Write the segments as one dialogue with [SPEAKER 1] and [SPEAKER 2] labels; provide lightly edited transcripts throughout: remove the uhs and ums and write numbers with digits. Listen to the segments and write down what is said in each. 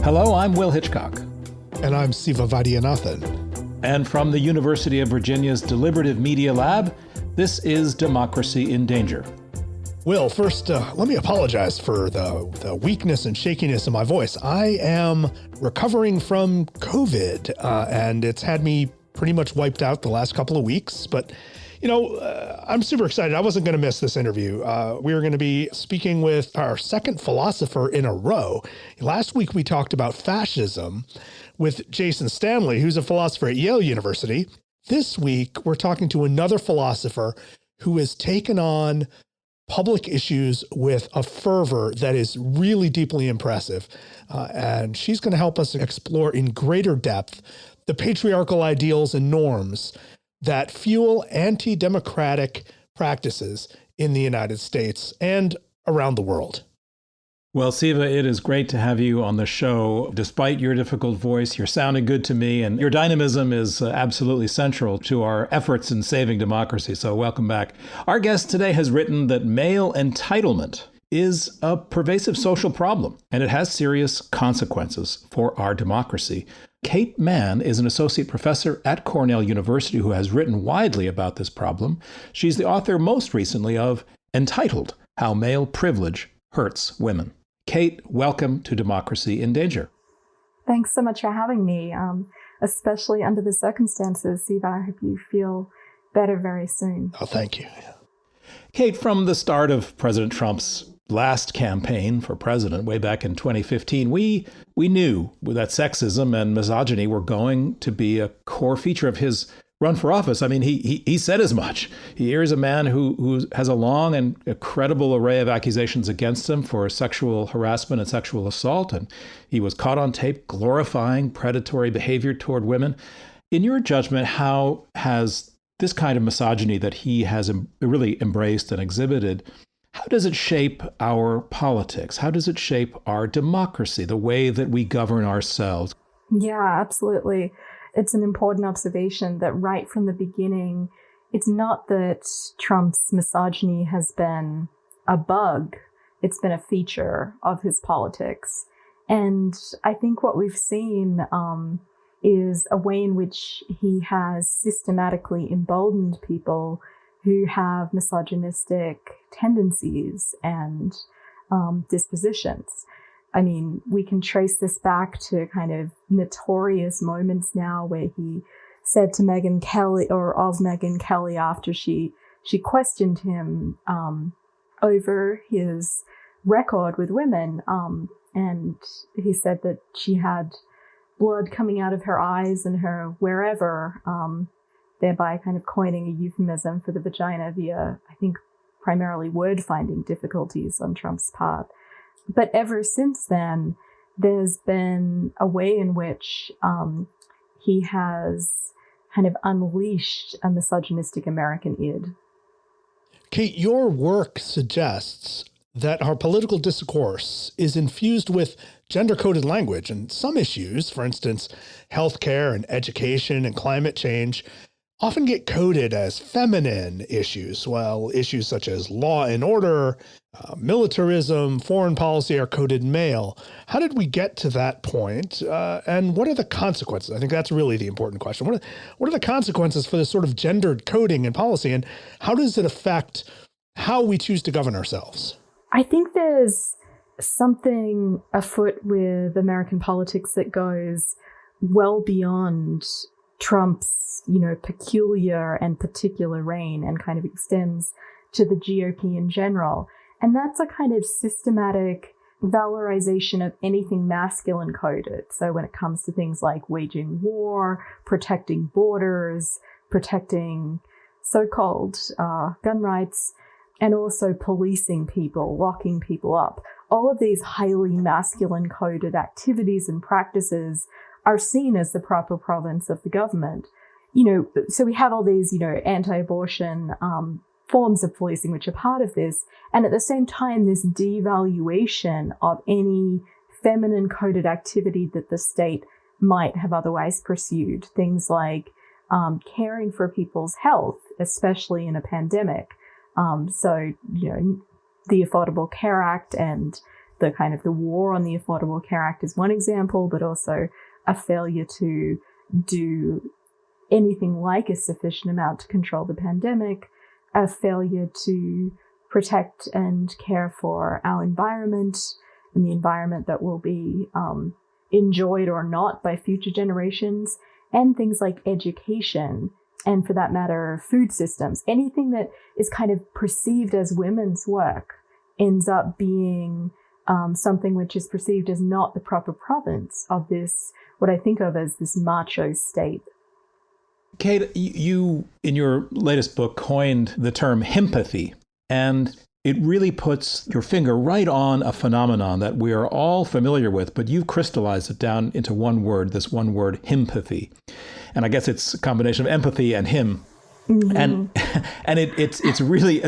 [SPEAKER 1] Hello, I'm Will Hitchcock.
[SPEAKER 2] And I'm Siva Vaidyanathan.
[SPEAKER 1] And from the University of Virginia's Deliberative Media Lab, this is Democracy in Danger.
[SPEAKER 2] Will, first, let me apologize for the weakness and shakiness of my voice. I am recovering from COVID, and it's had me pretty much wiped out the last couple of weeks. But, I'm super excited. I wasn't going to miss this interview. We were going to be speaking with our second philosopher in a row. Last week, we talked about fascism with Jason Stanley, who's a philosopher at Yale University. This week, we're talking to another philosopher who has taken on public issues with a fervor that is really deeply impressive. And she's going to help us explore in greater depth the patriarchal ideals and norms that fuel anti-democratic practices in the United States and around the world.
[SPEAKER 1] Well, Siva, it is great to have you on the show. Despite your difficult voice, you're sounding good to me, and your dynamism is absolutely central to our efforts in saving democracy. So welcome back. Our guest today has written that male entitlement is a pervasive social problem, and it has serious consequences for our democracy. Kate Manne is an associate professor at Cornell University who has written widely about this problem. She's the author most recently of Entitled: How Male Privilege Hurts Women. Kate, welcome to Democracy in Danger.
[SPEAKER 3] Thanks so much for having me, especially under the circumstances. Siva, I hope you feel better very soon.
[SPEAKER 2] Oh, thank you.
[SPEAKER 1] Kate, from the start of President Trump's last campaign for president, way back in 2015, we knew that sexism and misogyny were going to be a core feature of his run for office. I mean, he said as much. Here's a man who has a long and a credible array of accusations against him for sexual harassment and sexual assault, and he was caught on tape glorifying predatory behavior toward women. In your judgment, how has this kind of misogyny that he has really embraced and exhibited, how does it shape our politics? How does it shape our democracy, the way that we govern ourselves?
[SPEAKER 3] Yeah, absolutely. It's an important observation that right from the beginning, it's not that Trump's misogyny has been a bug. It's been a feature of his politics. And I think what we've seen is a way in which he has systematically emboldened people who have misogynistic tendencies and dispositions. I mean, we can trace this back to kind of notorious moments now where he said to Megyn Kelly, or of Megyn Kelly, after she questioned him over his record with women, and he said that she had blood coming out of her eyes and her wherever, thereby kind of coining a euphemism for the vagina via, I think, primarily word-finding difficulties on Trump's part. But ever since then, there's been a way in which he has kind of unleashed a misogynistic American id.
[SPEAKER 2] Kate, your work suggests that our political discourse is infused with gender-coded language, and some issues, for instance, healthcare and education and climate change, often get coded as feminine issues, while issues such as law and order, militarism, foreign policy are coded male. How did we get to that point? And what are the consequences? I think that's really the important question. What are the consequences for this sort of gendered coding in policy, and how does it affect how we choose to govern ourselves?
[SPEAKER 3] I think there's something afoot with American politics that goes well beyond Trump's, peculiar and particular reign and kind of extends to the GOP in general. And that's a kind of systematic valorization of anything masculine coded. So when it comes to things like waging war, protecting borders, protecting so-called gun rights, and also policing people, locking people up, all of these highly masculine coded activities and practices are seen as the proper province of the government. So we have all these, anti-abortion forms of policing which are part of this. And at the same time, this devaluation of any feminine coded activity that the state might have otherwise pursued. Things like caring for people's health, especially in a pandemic. The Affordable Care Act and the kind of the war on the Affordable Care Act is one example, but also a failure to do anything like a sufficient amount to control the pandemic, a failure to protect and care for our environment and the environment that will be enjoyed or not by future generations, and things like education, and for that matter, food systems. Anything that is kind of perceived as women's work ends up being something which is perceived as not the proper province of this, what I think of as this macho state.
[SPEAKER 1] Kate, you, in your latest book, coined the term himpathy, and it really puts your finger right on a phenomenon that we are all familiar with, but you've crystallized it down into one word, this one word, himpathy. And I guess it's a combination of empathy and him. Mm-hmm. And it's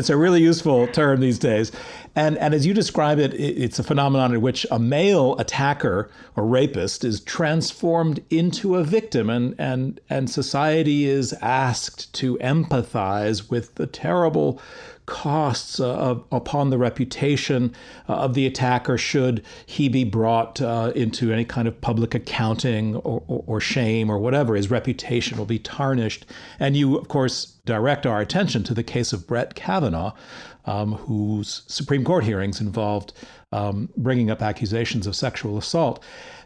[SPEAKER 1] a really useful term these days. And as you describe it, it's a phenomenon in which a male attacker or rapist is transformed into a victim, and society is asked to empathize with the terrible costs upon the reputation of the attacker should he be brought into any kind of public accounting or shame or whatever. His reputation will be tarnished. And you, of course, direct our attention to the case of Brett Kavanaugh, whose Supreme Court hearings involved bringing up accusations of sexual assault.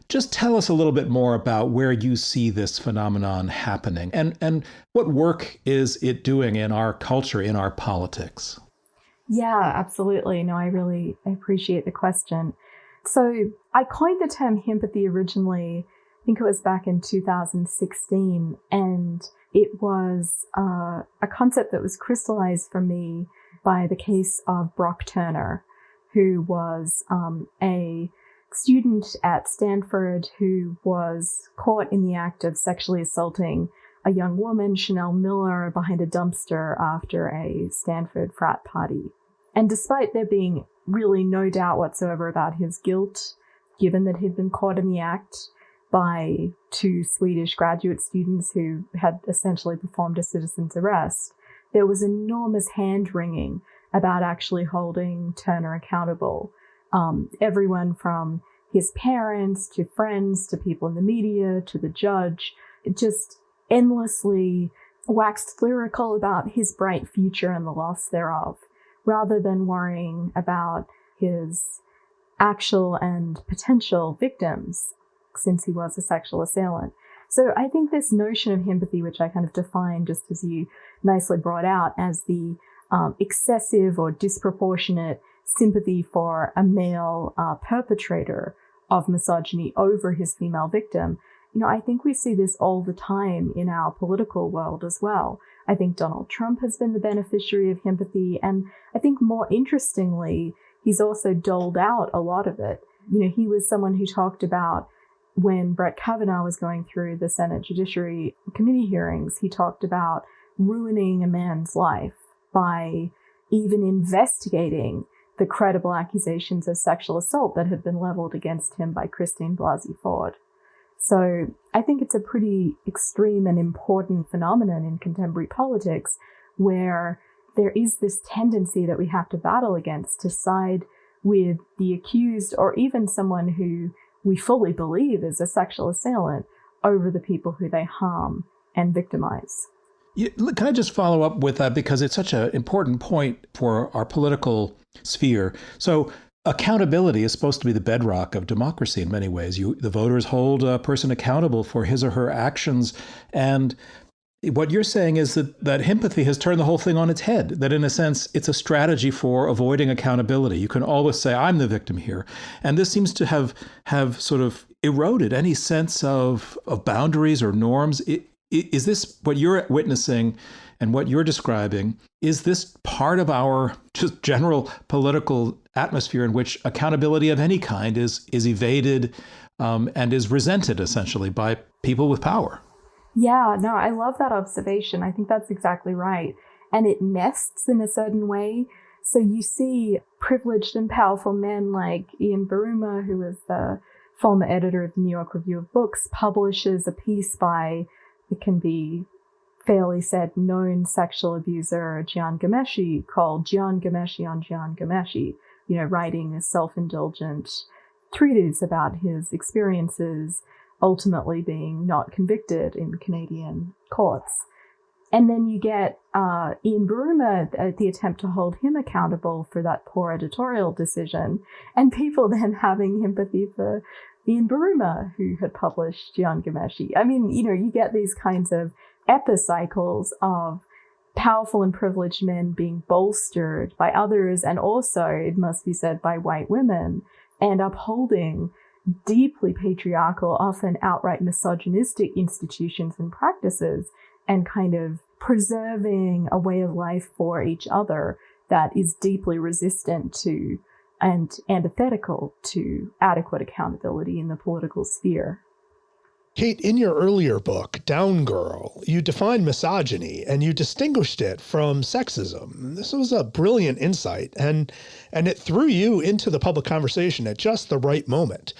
[SPEAKER 1] Just tell us a little bit more about where you see this phenomenon happening and what work is it doing in our culture, in our politics?
[SPEAKER 3] Yeah, absolutely. No, I appreciate the question. So I coined the term himpathy originally, I think it was back in 2016, and it was a concept that was crystallized for me by the case of Brock Turner, who was a student at Stanford who was caught in the act of sexually assaulting a young woman, Chanel Miller, behind a dumpster after a Stanford frat party. And despite there being really no doubt whatsoever about his guilt, given that he'd been caught in the act by two Swedish graduate students who had essentially performed a citizen's arrest, there was enormous hand-wringing about actually holding Turner accountable. Everyone from his parents to friends to people in the media to the judge, just endlessly waxed lyrical about his bright future and the loss thereof, rather than worrying about his actual and potential victims, since he was a sexual assailant. So I think this notion of himpathy, which I kind of defined just as you nicely brought out, as the excessive or disproportionate sympathy for a male perpetrator of misogyny over his female victim. I think we see this all the time in our political world as well. I think Donald Trump has been the beneficiary of himpathy, and I think more interestingly, he's also doled out a lot of it. He was someone who talked about when Brett Kavanaugh was going through the Senate Judiciary Committee hearings, he talked about ruining a man's life by even investigating the credible accusations of sexual assault that had been leveled against him by Christine Blasey Ford. So I think it's a pretty extreme and important phenomenon in contemporary politics where there is this tendency that we have to battle against to side with the accused or even someone who we fully believe is a sexual assailant over the people who they harm and victimize.
[SPEAKER 1] Can I just follow up with that, because it's such an important point for our political sphere. So accountability is supposed to be the bedrock of democracy in many ways. The voters hold a person accountable for his or her actions. And what you're saying is that himpathy has turned the whole thing on its head, that in a sense, it's a strategy for avoiding accountability. You can always say, I'm the victim here. And this seems to have sort of eroded any sense of boundaries or norms. Is this what you're witnessing and what you're describing? Is this part of our just general political atmosphere in which accountability of any kind is evaded and is resented essentially by people with power?
[SPEAKER 3] Yeah, no, I love that observation. I think that's exactly right. And it nests in a certain way. So you see privileged and powerful men like Ian Baruma, who was the former editor of the New York Review of Books, publishes a piece by, it can be fairly said, known sexual abuser Jian Ghomeshi, called Jian Ghomeshi on Jian Ghomeshi, writing a self-indulgent treatise about his experiences, ultimately being not convicted in Canadian courts. And then you get Ian Buruma, the attempt to hold him accountable for that poor editorial decision, and people then having sympathy for Ian Buruma, who had published Jian Ghomeshi. I mean, you get these kinds of epicycles of powerful and privileged men being bolstered by others, and also, it must be said, by white women, and upholding deeply patriarchal, often outright misogynistic institutions and practices, and kind of preserving a way of life for each other that is deeply resistant to and antithetical to adequate accountability in the political sphere.
[SPEAKER 2] Kate, in your earlier book, Down Girl, you defined misogyny and you distinguished it from sexism. This was a brilliant insight, and it threw you into the public conversation at just the right moment.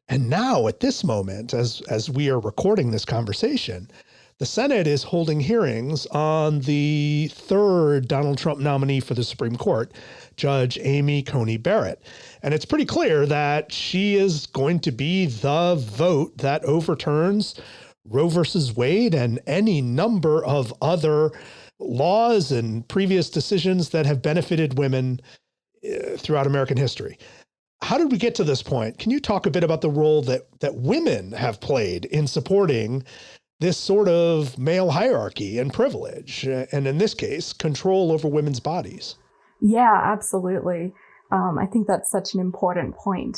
[SPEAKER 2] And now, at this moment, as we are recording this conversation, the Senate is holding hearings on the third Donald Trump nominee for the Supreme Court, Judge Amy Coney Barrett. And it's pretty clear that she is going to be the vote that overturns Roe versus Wade and any number of other laws and previous decisions that have benefited women throughout American history. How did we get to this point? Can you talk a bit about the role that women have played in supporting this sort of male hierarchy and privilege, and in this case, control over women's bodies?
[SPEAKER 3] Yeah, absolutely. I think that's such an important point.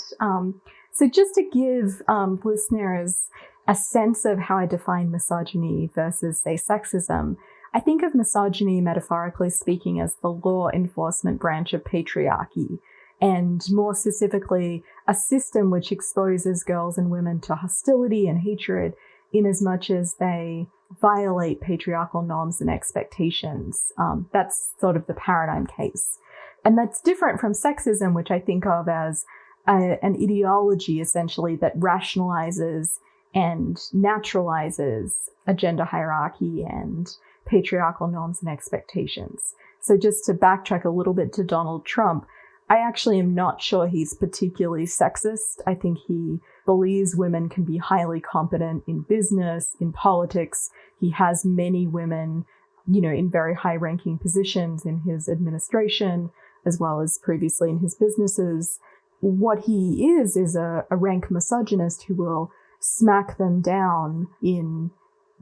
[SPEAKER 3] So just to give listeners a sense of how I define misogyny versus, say, sexism, I think of misogyny, metaphorically speaking, as the law enforcement branch of patriarchy, and more specifically, a system which exposes girls and women to hostility and hatred in as much as they violate patriarchal norms and expectations. That's sort of the paradigm case. And that's different from sexism, which I think of as an ideology, essentially, that rationalizes and naturalizes a gender hierarchy and patriarchal norms and expectations. So just to backtrack a little bit to Donald Trump, I actually am not sure he's particularly sexist. I think he believes women can be highly competent in business, in politics. He has many women, in very high-ranking positions in his administration, as well as previously in his businesses. What he is a rank misogynist who will smack them down in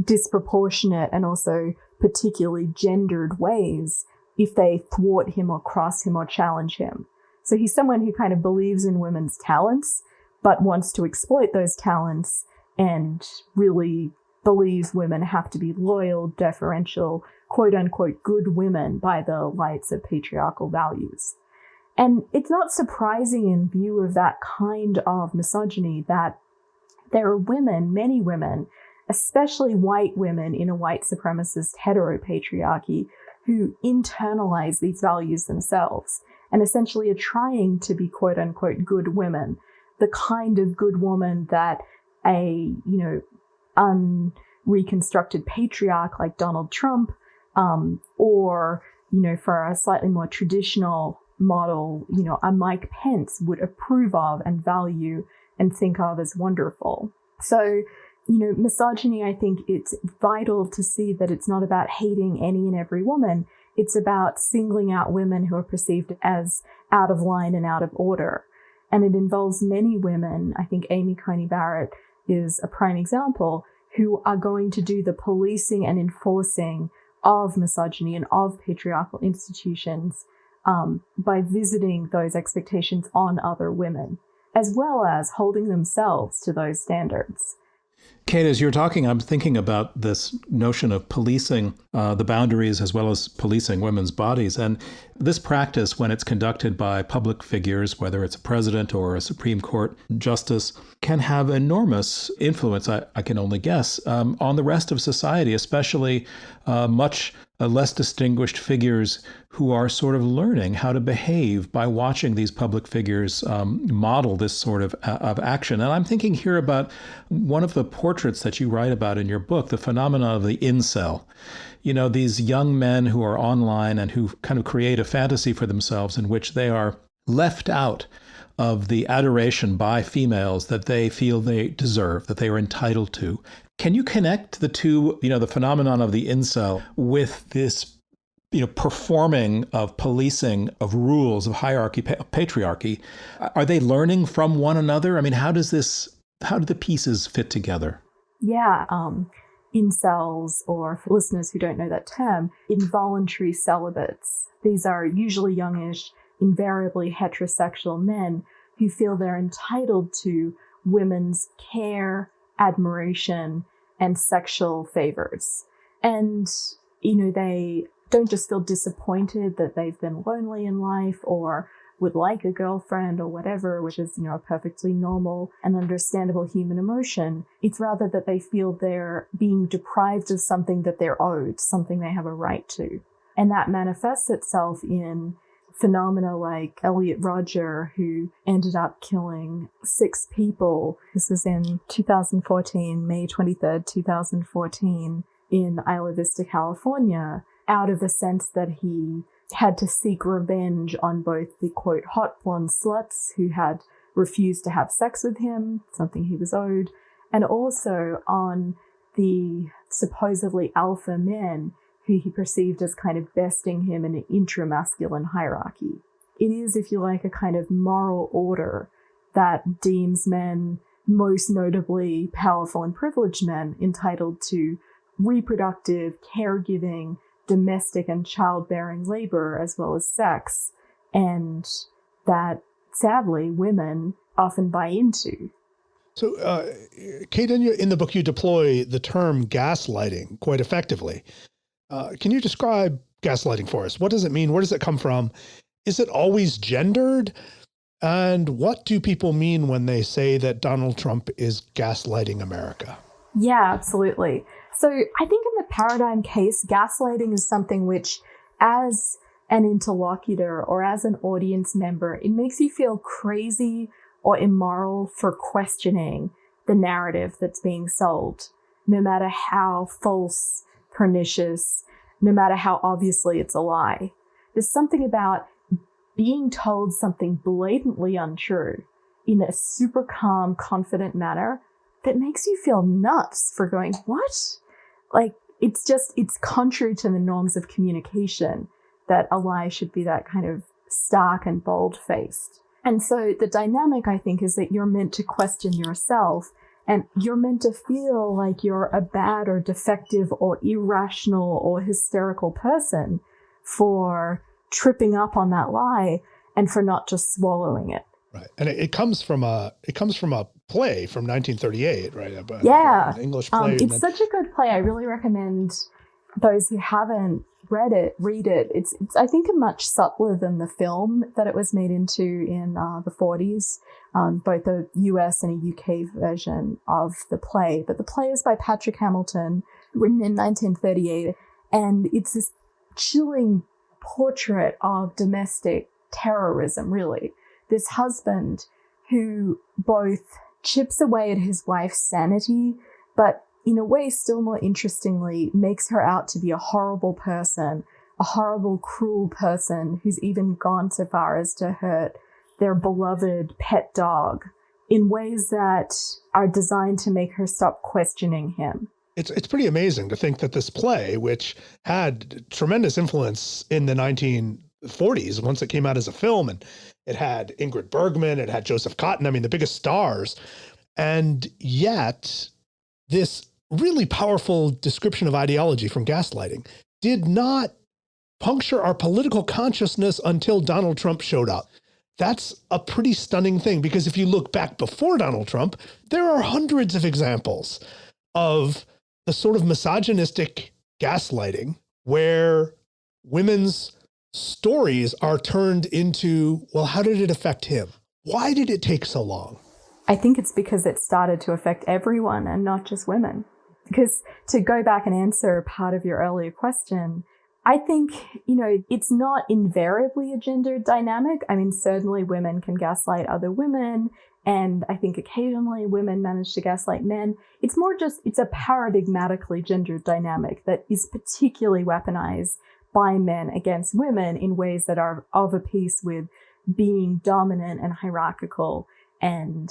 [SPEAKER 3] disproportionate and also particularly gendered ways if they thwart him or cross him or challenge him. So he's someone who kind of believes in women's talents, but wants to exploit those talents and really believes women have to be loyal, deferential, quote unquote, good women by the lights of patriarchal values. And it's not surprising in view of that kind of misogyny that there are women, many women, especially white women in a white supremacist heteropatriarchy, who internalize these values themselves and essentially are trying to be quote unquote good women, the kind of good woman that a, unreconstructed patriarch like Donald Trump, or, for a slightly more traditional model, a Mike Pence would approve of and value and think of as wonderful. So, misogyny, I think it's vital to see that it's not about hating any and every woman. It's about singling out women who are perceived as out of line and out of order. And it involves many women. I think Amy Coney Barrett is a prime example, who are going to do the policing and enforcing of misogyny and of patriarchal institutions by visiting those expectations on other women, as well as holding themselves to those standards.
[SPEAKER 1] Kate, as you're talking, I'm thinking about this notion of policing the boundaries as well as policing women's bodies. And this practice, when it's conducted by public figures, whether it's a president or a Supreme Court justice, can have enormous influence, I can only guess, on the rest of society, especially much less distinguished figures who are sort of learning how to behave by watching these public figures model this sort of action. And I'm thinking here about one of the portraits that you write about in your book, the phenomenon of the incel. These young men who are online and who kind of create a fantasy for themselves in which they are left out of the adoration by females that they feel they deserve, that they are entitled to. Can you connect the two, the phenomenon of the incel with this, performing of policing of rules, of hierarchy, patriarchy? Are they learning from one another? I mean, how do the pieces fit together?
[SPEAKER 3] Yeah. Incels, or for listeners who don't know that term, involuntary celibates. These are usually youngish, invariably heterosexual men who feel they're entitled to women's care, admiration, and sexual favors. And, they don't just feel disappointed that they've been lonely in life or would like a girlfriend or whatever, which is, a perfectly normal and understandable human emotion. It's rather that they feel they're being deprived of something that they're owed, something they have a right to. And that manifests itself in phenomena like Elliot Rodger, who ended up killing 6 people. This was in 2014, May 23rd, 2014, in Isla Vista, California, out of a sense that he had to seek revenge on both the, quote, hot blonde sluts who had refused to have sex with him, something he was owed, and also on the supposedly alpha men who he perceived as kind of besting him in an intramasculine hierarchy. It is, if you like, a kind of moral order that deems men, most notably powerful and privileged men, entitled to reproductive, caregiving, domestic and childbearing labor, as well as sex, and that, sadly, women often buy into.
[SPEAKER 2] So, Kate, in the book, you deploy the term gaslighting quite effectively. Can you describe gaslighting for us? What does it mean? Where does it come from? Is it always gendered? And what do people mean when they say that Donald Trump is gaslighting America?
[SPEAKER 3] Yeah, absolutely. So I think in the paradigm case, gaslighting is something which, as an interlocutor or as an audience member, it makes you feel crazy or immoral for questioning the narrative that's being sold, no matter how false, pernicious, no matter how obviously it's a lie. There's something about being told something blatantly untrue in a super calm, confident manner that makes you feel nuts for going, what? Like, it's contrary to the norms of communication that a lie should be that kind of stark and bold-faced. And so the dynamic, I think, is that you're meant to question yourself, and you're meant to feel like you're a bad or defective or irrational or hysterical person for tripping up on that lie and for not just swallowing it.
[SPEAKER 2] Right. And it comes from a play from 1938, right?
[SPEAKER 3] Yeah.
[SPEAKER 2] An English play.
[SPEAKER 3] It's such a good play. I really recommend those who haven't read it, read it. It's I think much subtler than the film that it was made into in the 40s, both a US and a UK version of the play. But the play is by Patrick Hamilton, written in 1938, and it's this chilling portrait of domestic terrorism, really. This husband who both chips away at his wife's sanity, but in a way, still more interestingly, makes her out to be a horrible person, a horrible, cruel person who's even gone so far as to hurt their beloved pet dog in ways that are designed to make her stop questioning him.
[SPEAKER 2] It's pretty amazing to think that this play, which had tremendous influence in the 1940s, once it came out as a film, and it had Ingrid Bergman, it had Joseph Cotten, I mean, the biggest stars, and yet this really powerful description of ideology from gaslighting did not puncture our political consciousness until Donald Trump showed up. That's a pretty stunning thing, because if you look back before Donald Trump, there are hundreds of examples of the sort of misogynistic gaslighting where women's stories are turned into, well, how did it affect him? Why did it take so long?
[SPEAKER 3] I think it's because it started to affect everyone and not just women. Because to go back and answer part of your earlier question, I think, it's not invariably a gendered dynamic. I mean, certainly women can gaslight other women, and I think occasionally women manage to gaslight men. It's more just, it's a paradigmatically gendered dynamic that is particularly weaponized by men against women in ways that are of a piece with being dominant and hierarchical and,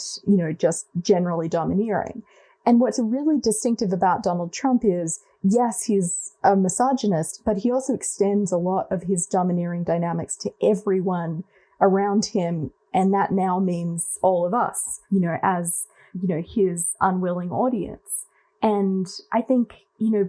[SPEAKER 3] just generally domineering. And what's really distinctive about Donald Trump is, yes, he's a misogynist, but he also extends a lot of his domineering dynamics to everyone around him. And that now means all of us, as, his unwilling audience. And I think,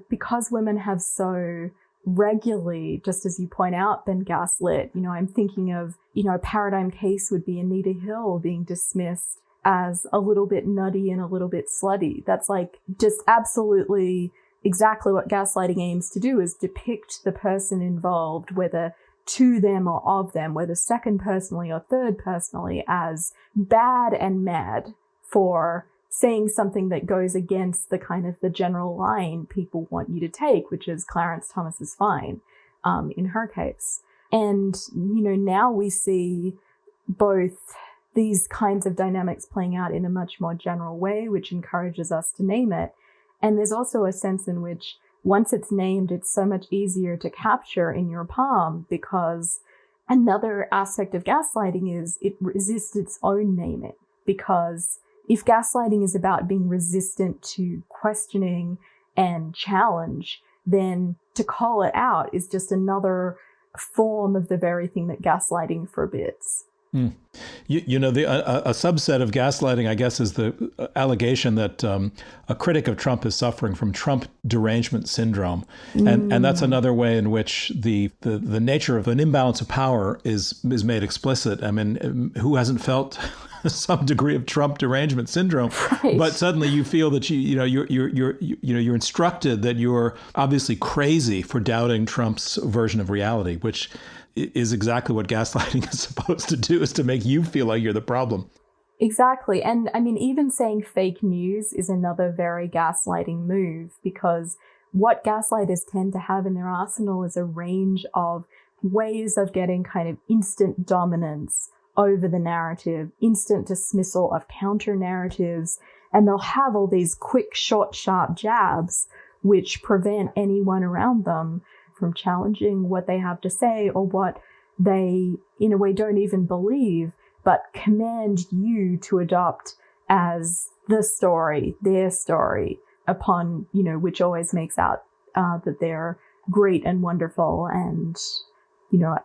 [SPEAKER 3] because women have so regularly, just as you point out, been gaslit, I'm thinking of, a paradigm case would be Anita Hill being dismissed as a little bit nutty and a little bit slutty. That's like just absolutely exactly what gaslighting aims to do, is depict the person involved, whether to them or of them, whether second personally or third personally, as bad and mad for saying something that goes against the kind of the general line people want you to take, which is Clarence Thomas is fine, in her case. And, now we see both these kinds of dynamics playing out in a much more general way, which encourages us to name it. And there's also a sense in which once it's named, it's so much easier to capture in your palm, because another aspect of gaslighting is it resists its own naming. Because if gaslighting is about being resistant to questioning and challenge, then to call it out is just another form of the very thing that gaslighting forbids.
[SPEAKER 1] Mm. A subset of gaslighting, I guess, is the allegation that a critic of Trump is suffering from Trump derangement syndrome. And that's another way in which the nature of an imbalance of power is made explicit. I mean, who hasn't felt some degree of Trump derangement syndrome?
[SPEAKER 3] Right.
[SPEAKER 1] But suddenly you feel that you're instructed that you're obviously crazy for doubting Trump's version of reality, which is exactly what gaslighting is supposed to do, is to make you feel like you're the problem.
[SPEAKER 3] Exactly. And I mean, even saying fake news is another very gaslighting move, because what gaslighters tend to have in their arsenal is a range of ways of getting kind of instant dominance over the narrative, instant dismissal of counter narratives. And they'll have all these quick, short, sharp jabs, which prevent anyone around them from challenging what they have to say, or what they, in a way, don't even believe, but command you to adopt as the story, their story, upon, which always makes out that they're great and wonderful and,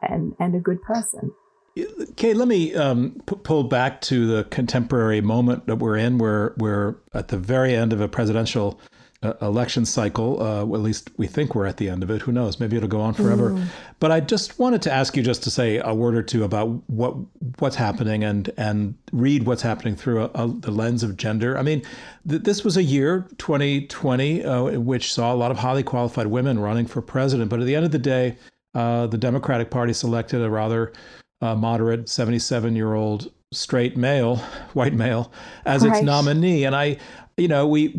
[SPEAKER 3] and a good person.
[SPEAKER 1] Okay, let me pull back to the contemporary moment that we're in. We're at the very end of a presidential election cycle. Well, at least we think we're at the end of it. Who knows? Maybe it'll go on forever. But I just wanted to ask you just to say a word or two about what's happening and read what's happening through the lens of gender. I mean, this was a year, 2020, which saw a lot of highly qualified women running for president. But at the end of the day, the Democratic Party selected a rather moderate 77-year-old straight male, white male, as its nominee. And we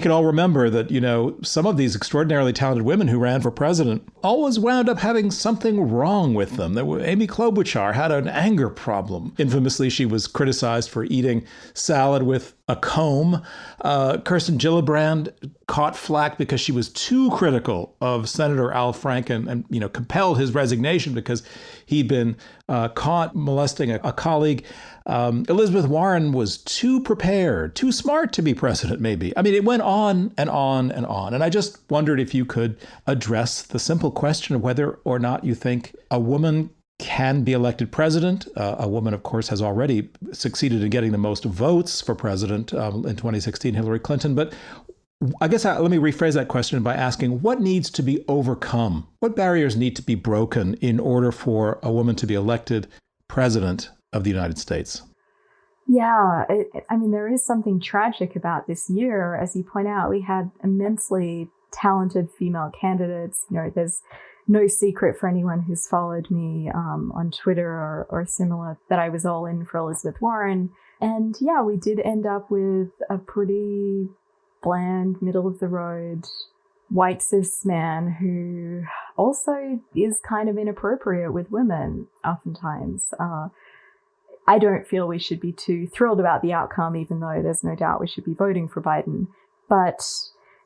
[SPEAKER 1] can all remember that, some of these extraordinarily talented women who ran for president always wound up having something wrong with them. Amy Klobuchar had an anger problem. Infamously, she was criticized for eating salad with a comb. Kirsten Gillibrand caught flack because she was too critical of Senator Al Franken and compelled his resignation because he'd been caught molesting a colleague. Elizabeth Warren was too prepared, too smart to be president, maybe. I mean, it went on and on and on. And I just wondered if you could address the simple question of whether or not you think a woman can be elected president. A woman, of course, has already succeeded in getting the most votes for president in 2016, Hillary Clinton. But I guess let me rephrase that question by asking, what needs to be overcome? What barriers need to be broken in order for a woman to be elected president of the United States?
[SPEAKER 3] Yeah, there is something tragic about this year. As you point out, we had immensely talented female candidates. There's no secret for anyone who's followed me on Twitter or similar that I was all in for Elizabeth Warren. And yeah, we did end up with a pretty bland, middle-of-the-road white cis man who also is kind of inappropriate with women oftentimes. I don't feel we should be too thrilled about the outcome, even though there's no doubt we should be voting for Biden. But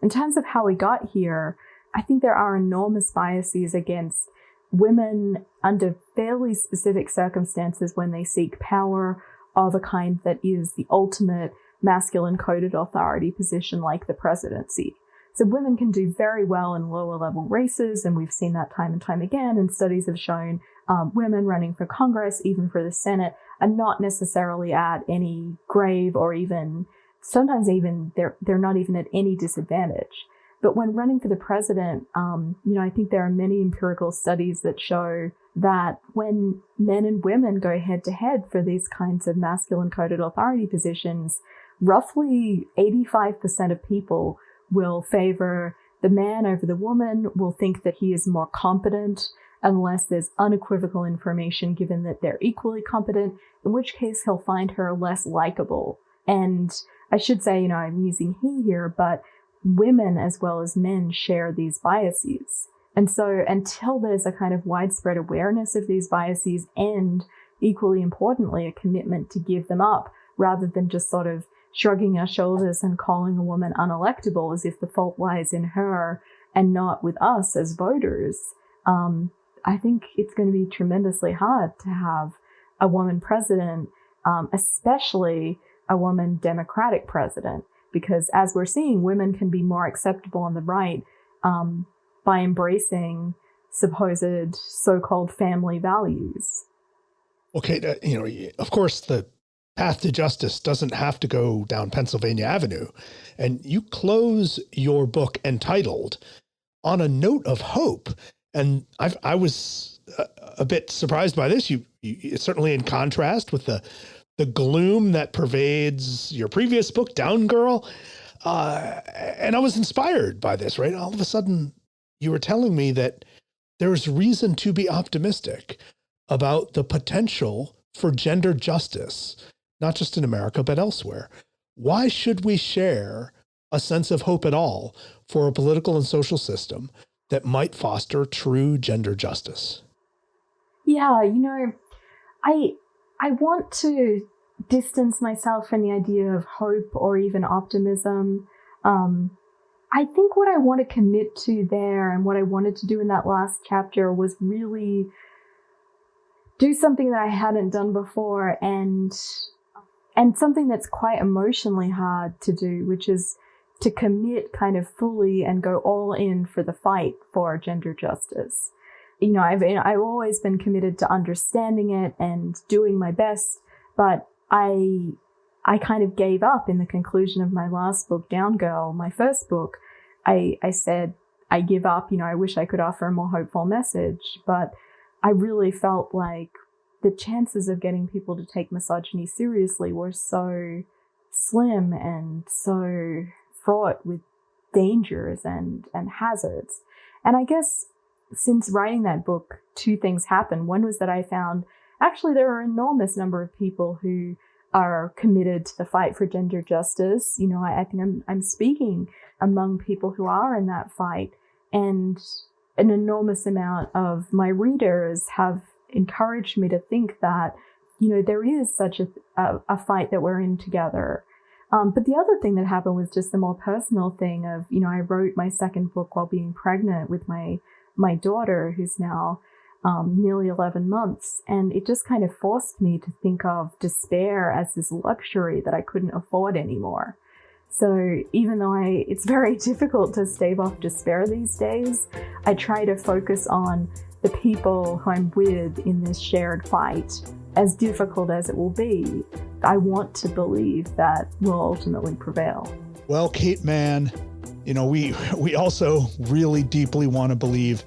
[SPEAKER 3] in terms of how we got here, I think there are enormous biases against women, under fairly specific circumstances when they seek power of a kind that is the ultimate masculine coded authority position like the presidency. So women can do very well in lower level races, and we've seen that time and time again, and studies have shown women running for Congress, even for the Senate, are not necessarily at any grave or even, sometimes even they're not even at any disadvantage. But when running for the president, I think there are many empirical studies that show that when men and women go head to head for these kinds of masculine coded authority positions, roughly 85% of people will favor the man over the woman, will think that he is more competent unless there's unequivocal information given that they're equally competent, in which case he'll find her less likable. And I should say, I'm using he here, but women as well as men share these biases. And so until there's a kind of widespread awareness of these biases and, equally importantly, a commitment to give them up rather than just sort of shrugging our shoulders and calling a woman unelectable as if the fault lies in her and not with us as voters, I think it's going to be tremendously hard to have a woman president, especially a woman Democratic president, because as we're seeing, women can be more acceptable on the right by embracing supposed so-called family values.
[SPEAKER 2] Okay, of course, the path to justice doesn't have to go down Pennsylvania Avenue. And you close your book entitled On a Note of Hope. And I was a bit surprised by this. You certainly in contrast with the gloom that pervades your previous book, Down Girl. And I was inspired by this, right? All of a sudden, you were telling me that there's reason to be optimistic about the potential for gender justice, not just in America, but elsewhere. Why should we share a sense of hope at all for a political and social system that might foster true gender justice?
[SPEAKER 3] Yeah, I want to distance myself from the idea of hope or even optimism. I think what I want to commit to there and what I wanted to do in that last chapter was really do something that I hadn't done before and something that's quite emotionally hard to do, which is to commit kind of fully and go all in for the fight for gender justice. I've always been committed to understanding it and doing my best, but I kind of gave up in the conclusion of my last book, Down Girl, my first book. I said, I give up, I wish I could offer a more hopeful message, but I really felt like the chances of getting people to take misogyny seriously were so slim and so fraught with dangers and hazards. And I guess since writing that book, two things happened. One was that I found actually there are an enormous number of people who are committed to the fight for gender justice. I think I'm speaking among people who are in that fight, and an enormous amount of my readers have encouraged me to think that, there is such a fight that we're in together. But the other thing that happened was just the more personal thing of, I wrote my second book while being pregnant with my daughter, who's now nearly 11 months. And it just kind of forced me to think of despair as this luxury that I couldn't afford anymore. So even though it's very difficult to stave off despair these days, I try to focus on the people who I'm with in this shared fight. As difficult as it will be, I want to believe that we'll ultimately prevail.
[SPEAKER 2] Well, Kate Manne, we also really deeply want to believe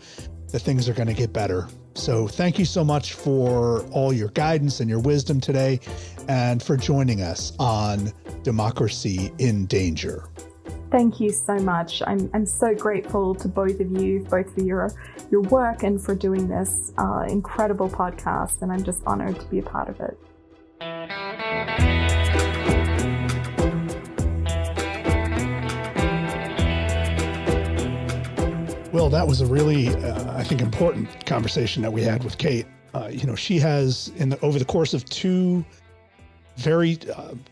[SPEAKER 2] that things are going to get better. So thank you so much for all your guidance and your wisdom today, and for joining us on Democracy in Danger.
[SPEAKER 3] Thank you so much. I'm so grateful to both of you, both for your work and for doing this incredible podcast, and I'm just honored to be a part of it.
[SPEAKER 2] Well, that was a really, I think, important conversation that we had with Kate. She has, over the course of two very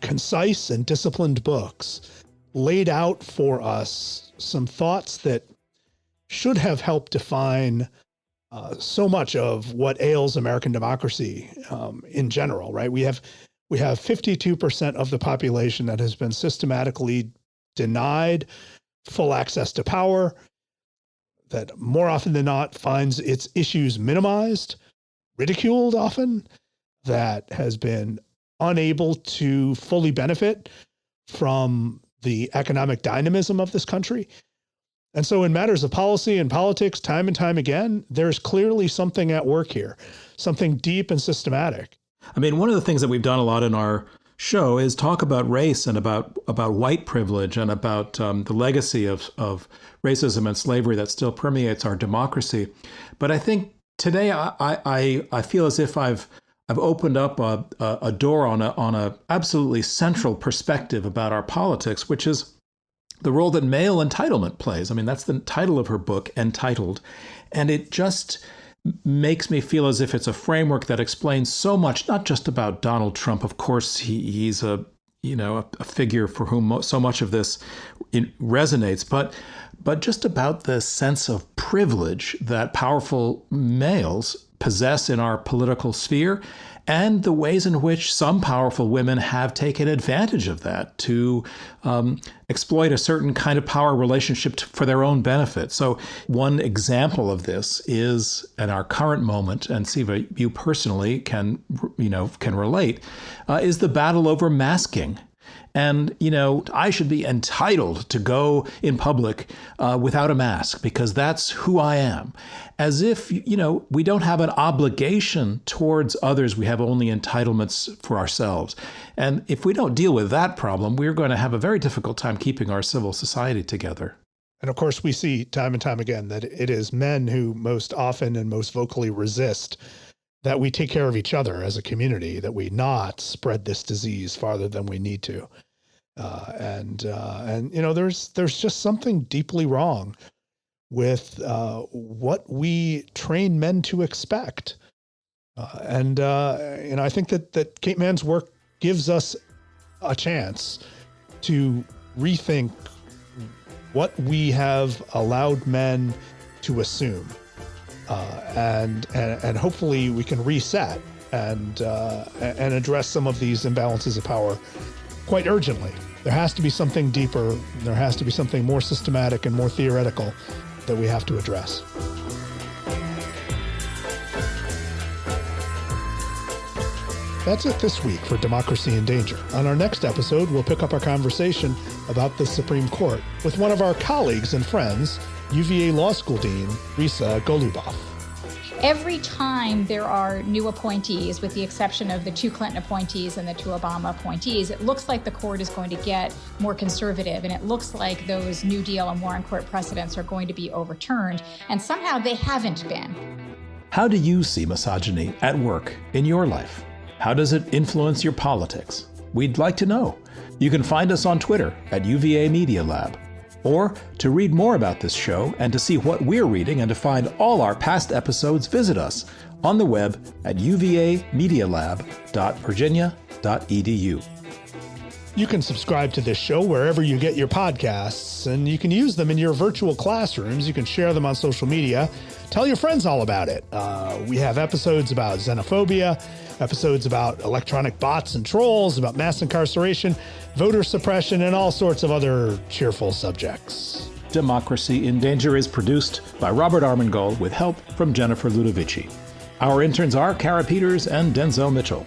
[SPEAKER 2] concise and disciplined books, laid out for us some thoughts that should have helped define so much of what ails American democracy in general, right? We have 52% of the population that has been systematically denied full access to power, that more often than not finds its issues minimized, ridiculed often, that has been unable to fully benefit from the economic dynamism of this country. And so in matters of policy and politics, time and time again, there's clearly something at work here, something deep and systematic.
[SPEAKER 1] I mean, one of the things that we've done a lot in our show is talk about race and about white privilege and about the legacy of racism and slavery that still permeates our democracy. But I think today I feel as if I've opened up a door on a absolutely central perspective about our politics, which is the role that male entitlement plays. I mean, that's the title of her book, Entitled. And it just makes me feel as if it's a framework that explains so much, not just about Donald Trump. Of course, he's a figure for whom so much of this resonates, but just about the sense of privilege that powerful males possess in our political sphere, and the ways in which some powerful women have taken advantage of that to exploit a certain kind of power relationship for their own benefit. So one example of this is in our current moment, and Siva, you personally can relate, is the battle over masking. And, I should be entitled to go in public without a mask because that's who I am. As if, we don't have an obligation towards others. We have only entitlements for ourselves. And if we don't deal with that problem, we're going to have a very difficult time keeping our civil society together.
[SPEAKER 2] And of course, we see time and time again that it is men who most often and most vocally resist that we take care of each other as a community, that we not spread this disease farther than we need to. There's just something deeply wrong with what we train men to expect. I think that Kate Mann's work gives us a chance to rethink what we have allowed men to assume. And hopefully we can reset and address some of these imbalances of power quite urgently. There has to be something deeper. There has to be something more systematic and more theoretical that we have to address. That's it this week for Democracy in Danger. On our next episode, we'll pick up our conversation about the Supreme Court with one of our colleagues and friends, UVA Law School Dean Risa Golubov.
[SPEAKER 4] Every time there are new appointees, with the exception of the 2 Clinton appointees and the 2 Obama appointees, it looks like the court is going to get more conservative, and it looks like those New Deal and Warren Court precedents are going to be overturned, and somehow they haven't been.
[SPEAKER 1] How do you see misogyny at work in your life? How does it influence your politics? We'd like to know. You can find us on Twitter at UVA Media Lab. Or to read more about this show and to see what we're reading and to find all our past episodes, visit us on the web at uvamedialab.virginia.edu.
[SPEAKER 2] You can subscribe to this show wherever you get your podcasts, and you can use them in your virtual classrooms. You can share them on social media. Tell your friends all about it. We have episodes about xenophobia, episodes about electronic bots and trolls, about mass incarceration, voter suppression, and all sorts of other cheerful subjects.
[SPEAKER 1] Democracy in Danger is produced by Robert Armengol with help from Jennifer Ludovici. Our interns are Kara Peters and Denzel Mitchell.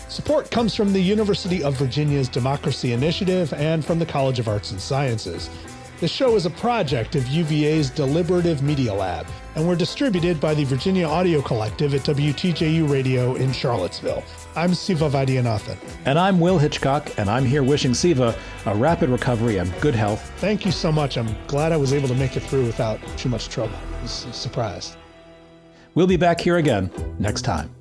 [SPEAKER 2] Support comes from the University of Virginia's Democracy Initiative and from the College of Arts and Sciences. The show is a project of UVA's Deliberative Media Lab, and we're distributed by the Virginia Audio Collective at WTJU Radio in Charlottesville. I'm Siva Vaidyanathan.
[SPEAKER 1] And I'm Will Hitchcock, and I'm here wishing Siva a rapid recovery and good health.
[SPEAKER 2] Thank you so much. I'm glad I was able to make it through without too much trouble. I was surprised.
[SPEAKER 1] We'll be back here again next time.